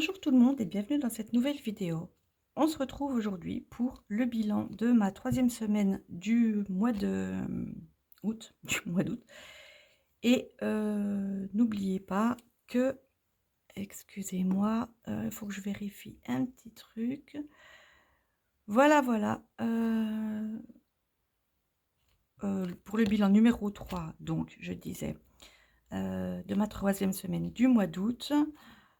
Bonjour tout le monde et bienvenue dans cette nouvelle vidéo. On se retrouve aujourd'hui pour le bilan de ma troisième semaine du mois de août, du mois d'août. Et n'oubliez pas que, excusez-moi, il faut que je vérifie un petit truc. Voilà. Pour le bilan numéro 3, donc je disais, de ma troisième semaine du mois d'août.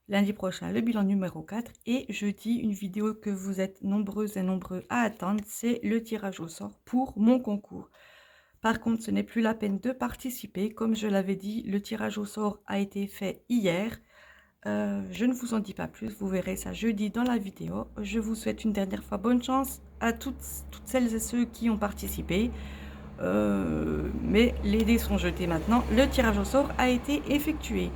Lundi prochain, le bilan numéro 4 et jeudi, une vidéo que vous êtes nombreuses et nombreux à attendre, c'est le tirage au sort pour mon concours. Par contre, ce n'est plus la peine de participer. Comme je l'avais dit, le tirage au sort a été fait hier. Je ne vous en dis pas plus, vous verrez ça jeudi dans la vidéo. Je vous souhaite une dernière fois bonne chance à toutes celles et ceux qui ont participé. Mais les dés sont jetés maintenant. Le tirage au sort a été effectué.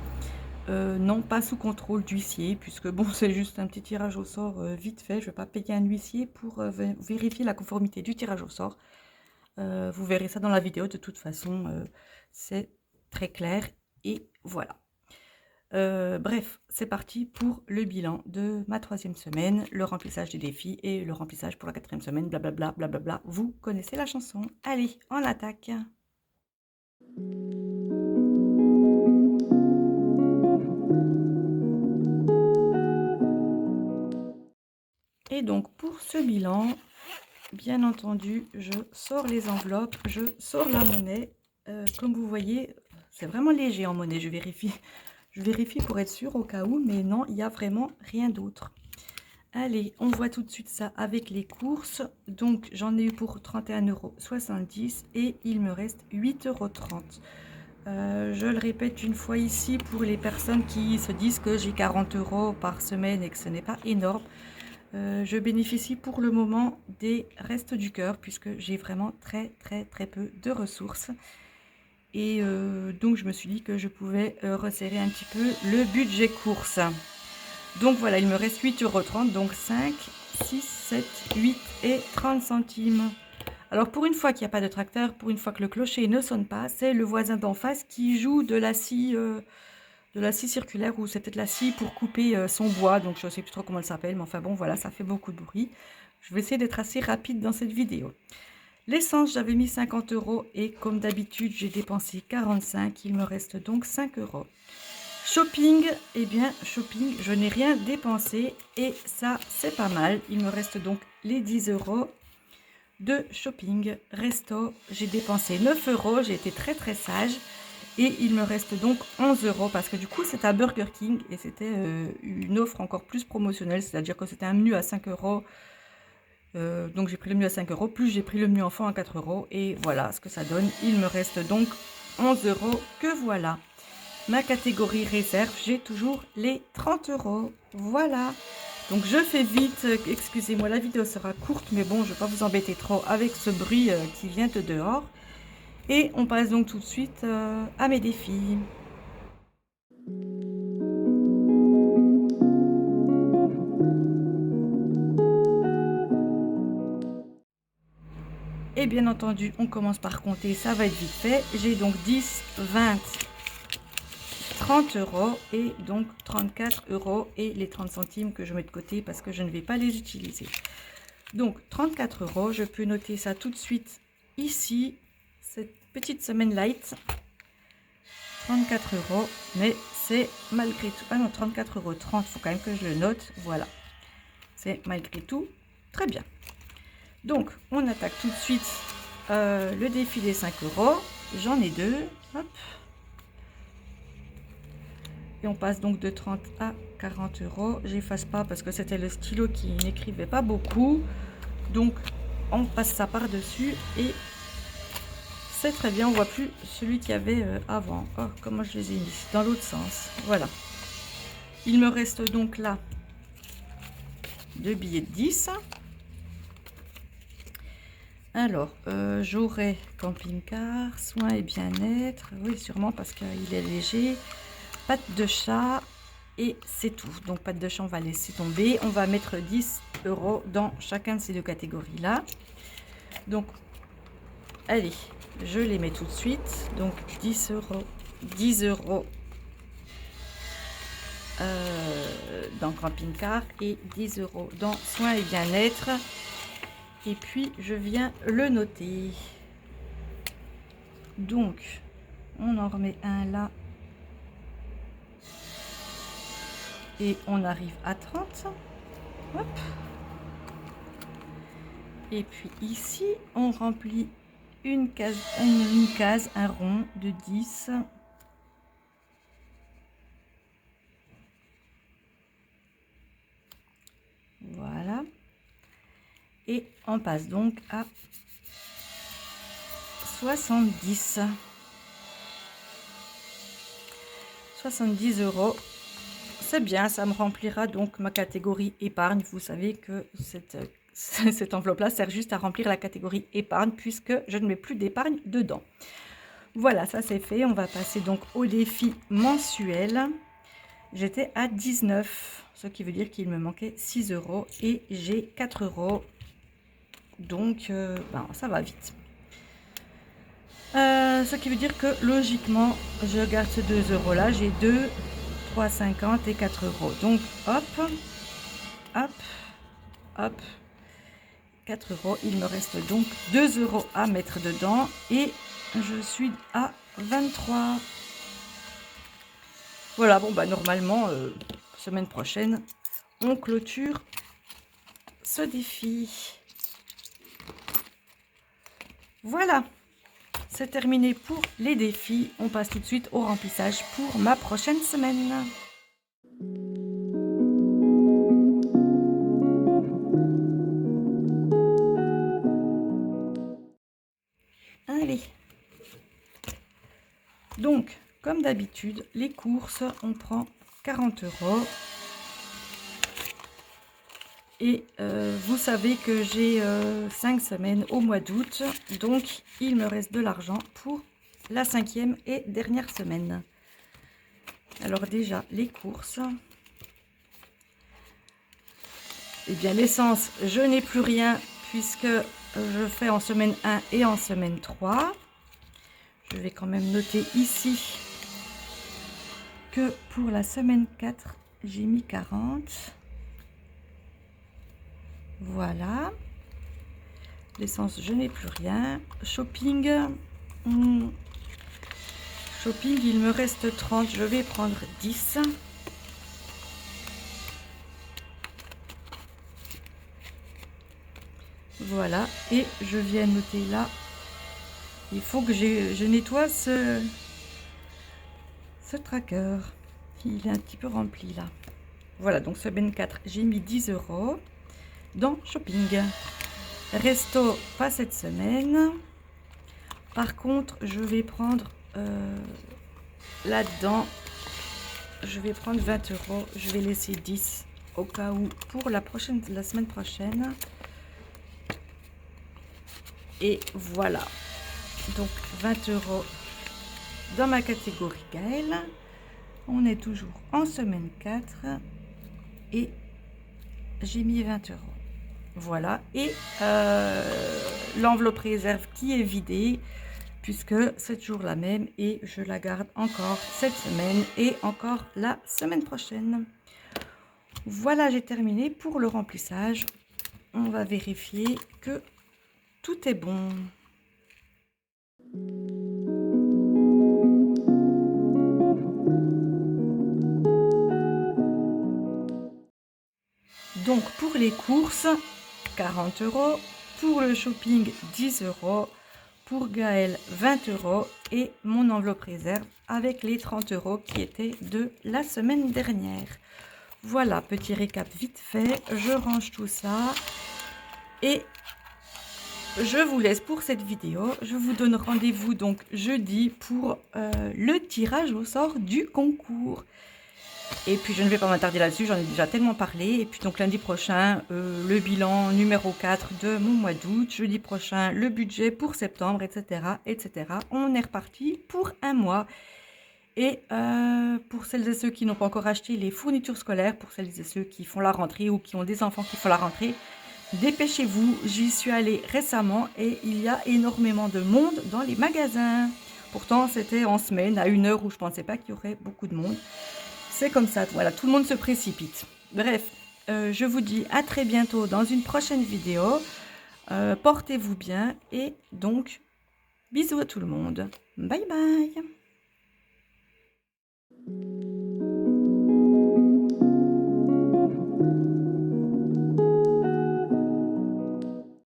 Non, pas sous contrôle d'huissier, puisque bon, c'est juste un petit tirage au sort vite fait. Je ne vais pas payer un huissier pour vérifier la conformité du tirage au sort. Vous verrez ça dans la vidéo, de toute façon, c'est très clair. Et voilà. Bref, c'est parti pour le bilan de ma troisième semaine, le remplissage des défis et le remplissage pour la quatrième semaine, blablabla, blablabla. Vous connaissez la chanson. Allez, on attaque. Et donc pour ce bilan, bien entendu, je sors les enveloppes, je sors la monnaie. Comme vous voyez, c'est vraiment léger en monnaie, je vérifie. Je vérifie pour être sûre au cas où, mais non, il n'y a vraiment rien d'autre. Allez, on voit tout de suite ça avec les courses. Donc, j'en ai eu pour 31,70 € et il me reste 8,30 €. Je le répète une fois ici pour les personnes qui se disent que j'ai 40 € par semaine et que ce n'est pas énorme. Je bénéficie pour le moment des restes du cœur puisque j'ai vraiment très peu de ressources. Et donc je me suis dit que je pouvais resserrer un petit peu le budget course. Donc voilà, il me reste 8,30 €, donc 5, 6, 7, 8 et 30 centimes. Alors pour une fois qu'il n'y a pas de tracteur, pour une fois que le clocher ne sonne pas, c'est le voisin d'en face qui joue de la scie circulaire, ou c'est peut-être la scie pour couper son bois, donc je ne sais plus trop comment elle s'appelle, mais enfin bon voilà, ça fait beaucoup de bruit. Je vais essayer d'être assez rapide dans cette vidéo. L'essence, j'avais mis 50 € et comme d'habitude, j'ai dépensé 45, il me reste donc 5 €. Shopping, eh bien shopping, je n'ai rien dépensé et ça c'est pas mal. Il me reste donc les 10 € de shopping. Resto, j'ai dépensé 9 €, j'ai été très sage. Et il me reste donc 11 € parce que du coup c'est à Burger King et c'était une offre encore plus promotionnelle, c'est-à-dire que c'était un menu à 5 €. Donc j'ai pris le menu à 5 €, plus j'ai pris le menu enfant à 4 € et voilà ce que ça donne. Il me reste donc 11 € que voilà. Ma catégorie réserve, j'ai toujours les 30 €. Voilà. Donc je fais vite, excusez-moi, la vidéo sera courte, mais bon, je ne vais pas vous embêter trop avec ce bruit qui vient de dehors. Et on passe donc tout de suite à mes défis. Et bien entendu, on commence par compter, ça va être vite fait. J'ai donc 10, 20, 30 € et donc 34 € et les 30 centimes que je mets de côté parce que je ne vais pas les utiliser. Donc 34 €, je peux noter ça tout de suite ici, cette petite semaine light. 34 €, mais c'est malgré tout... Ah non, 34,30 €, il faut quand même que je le note. Voilà, c'est malgré tout très bien. Donc, on attaque tout de suite le défi des 5 €. J'en ai deux. Hop. Et on passe donc de 30 à 40 €. J'efface pas parce que c'était le stylo qui n'écrivait pas beaucoup. Donc, on passe ça par-dessus et c'est très bien. On voit plus celui qu'il y avait avant. Oh, comment je les ai mis dans l'autre sens. Voilà. Il me reste donc là 2 billets de 10. Alors, j'aurai camping-car, soins et bien-être. Oui, sûrement parce qu'il est léger. Pâte de chat et c'est tout. Donc, pâte de chat, on va laisser tomber. On va mettre 10 € dans chacun de ces deux catégories-là. Donc, allez, je les mets tout de suite. Donc, 10 €, 10 €. dans camping-car et 10 € dans soins et bien-être. Et puis je viens le noter. Donc on en remet un là et on arrive à 30. Hop. Et puis ici on remplit une case, un rond de 10. Voilà. Et on passe donc à 70. 70 €. C'est bien, ça me remplira donc ma catégorie épargne. Vous savez que cette enveloppe-là sert juste à remplir la catégorie épargne puisque je ne mets plus d'épargne dedans. Voilà, ça c'est fait. On va passer donc au défi mensuel. J'étais à 19, ce qui veut dire qu'il me manquait 6 € et j'ai 4 €. Donc, ça va vite. Ce qui veut dire que logiquement, je garde ce 2 € là. J'ai 2, 3,50 et 4 €. Donc, hop, hop, hop, 4 €. Il me reste donc 2 € à mettre dedans et je suis à 23. Voilà, bon, normalement, semaine prochaine, on clôture ce défi. Voilà, c'est terminé pour les défis. On passe tout de suite au remplissage pour ma prochaine semaine. Allez. Donc, comme d'habitude, les courses, on prend 40 €. Et vous savez que j'ai 5 semaines au mois d'août, donc il me reste de l'argent pour la 5e et dernière semaine. Alors déjà, les courses. Eh bien, l'essence, je n'ai plus rien puisque je fais en semaine 1 et en semaine 3. Je vais quand même noter ici que pour la semaine 4, j'ai mis 40. Voilà. L'essence, je n'ai plus rien. Shopping. Shopping, il me reste 30. Je vais prendre 10. Voilà. Et je viens noter là. Il faut que je nettoie ce tracker. Il est un petit peu rempli là. Voilà, donc semaine 4, j'ai mis 10 € dans shopping. Resto, pas cette semaine. Par contre, je vais prendre là-dedans, je vais prendre 20 €. Je vais laisser 10 au cas où pour la semaine prochaine. Et voilà. Donc 20 € dans ma catégorie Gaël. On est toujours en semaine 4 et j'ai mis 20 €. Voilà, et l'enveloppe réserve qui est vidée puisque c'est toujours la même et je la garde encore cette semaine et encore la semaine prochaine. Voilà, j'ai terminé pour le remplissage. On va vérifier que tout est bon. Donc pour les courses, 40 €, pour le shopping 10 €, pour Gaël 20 € et mon enveloppe réserve avec les 30 € qui étaient de la semaine dernière. Voilà, petit récap vite fait, je range tout ça et je vous laisse pour cette vidéo. Je vous donne rendez-vous donc jeudi pour le tirage au sort du concours. Et puis je ne vais pas m'attarder là-dessus, j'en ai déjà tellement parlé. Et puis donc lundi prochain, le bilan numéro 4 de mon mois d'août. Jeudi prochain, le budget pour septembre, etc. etc. On est reparti pour un mois. Et pour celles et ceux qui n'ont pas encore acheté les fournitures scolaires, pour celles et ceux qui font la rentrée ou qui ont des enfants qui font la rentrée, dépêchez-vous. J'y suis allée récemment et il y a énormément de monde dans les magasins. Pourtant, c'était en semaine, à une heure où je ne pensais pas qu'il y aurait beaucoup de monde. c'est comme ça, voilà, tout le monde se précipite. Bref, je vous dis à très bientôt dans une prochaine vidéo. Portez-vous bien et donc, bisous à tout le monde. Bye bye.